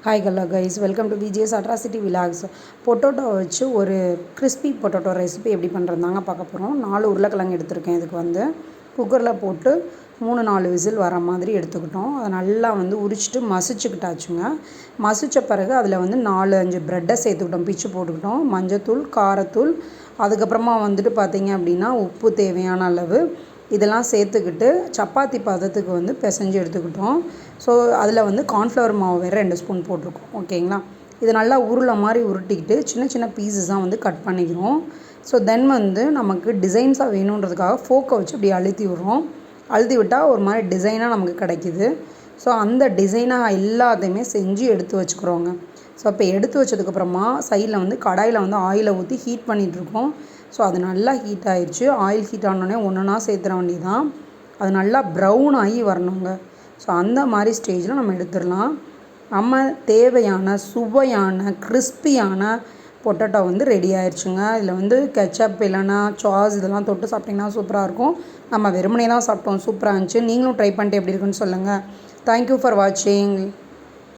Hi hello guys, welcome to விஜேஸ் atrocity vlogs. Potato வச்சு ஒரு கிறிஸ்பி பொட்டோட்டோ ரெசிபி எப்படி பண்ணுறதாங்க பார்க்க போகிறோம். 4 உருளைக்கிழங்கு எடுத்திருக்கேன். இதுக்கு வந்து குக்கரில் போட்டு 3-4 விசில் வர மாதிரி எடுத்துக்கிட்டோம். அதை நல்லா உரிச்சிட்டு மசிச்சுக்கிட்டாச்சுங்க. மசித்த பிறகு அதில் 4-5 ப்ரெட்டை சேர்த்துக்கிட்டோம், பிச்சு போட்டுக்கிட்டோம். மஞ்சத்தூள், காரத்தூள், அதுக்கப்புறமா பார்த்திங்க அப்படின்னா உப்பு தேவையான அளவு இதெல்லாம் சேர்த்துக்கிட்டு சப்பாத்தி பதத்துக்கு பிசைஞ்சு எடுத்துக்கிட்டோம். ஸோ அதில் கார்ன்ஃப்ளவர் மாவு வேறு 2 ஸ்பூன் போட்டிருக்கோம். ஓகேங்களா, இது நல்லா உருளை மாதிரி உருட்டிக்கிட்டு சின்ன சின்ன பீஸஸாக கட் பண்ணிக்கிறோம். ஸோ தென் நமக்கு டிசைன்ஸாக வேணுன்றதுக்காக ஃபோக்கை வச்சு இப்படி அழுத்தி விட்றோம். அழுத்தி விட்டால் ஒரு மாதிரி டிசைனாக நமக்கு கிடைக்கிது. ஸோ அந்த டிசைனாக எல்லாத்தையுமே செஞ்சு எடுத்து வச்சுக்கிறோங்க. ஸோ இப்போ எடுத்து வச்சதுக்கப்புறமா சைடில் கடாயில் ஆயிலை ஊற்றி ஹீட் பண்ணிகிட்ருக்கோம். ஸோ அது நல்லா ஹீட் ஆகிடுச்சு. ஆயில் ஹீட் ஆனோடனே ஒன்றா சேர்த்துற வேண்டியதான். அது நல்லா ப்ரௌன் ஆகி வரணுங்க. ஸோ அந்த மாதிரி ஸ்டேஜில் நம்ம எடுத்துடலாம். நம்ம தேவையான சுவையான கிறிஸ்பியான பொட்டேட்டோ ரெடி ஆயிடுச்சுங்க. இதில் கெச்சப் இல்லைன்னா சாஸ் இதெல்லாம் தொட்டு சாப்பிட்டிங்கன்னா சூப்பராக இருக்கும். நம்ம வெறுமனே தான் சாப்பிட்டோம், சூப்பராக இருந்துச்சு. நீங்களும் ட்ரை பண்ணிட்டு எப்படி இருக்குன்னு சொல்லுங்கள். தேங்க்யூ ஃபார் வாட்சிங்.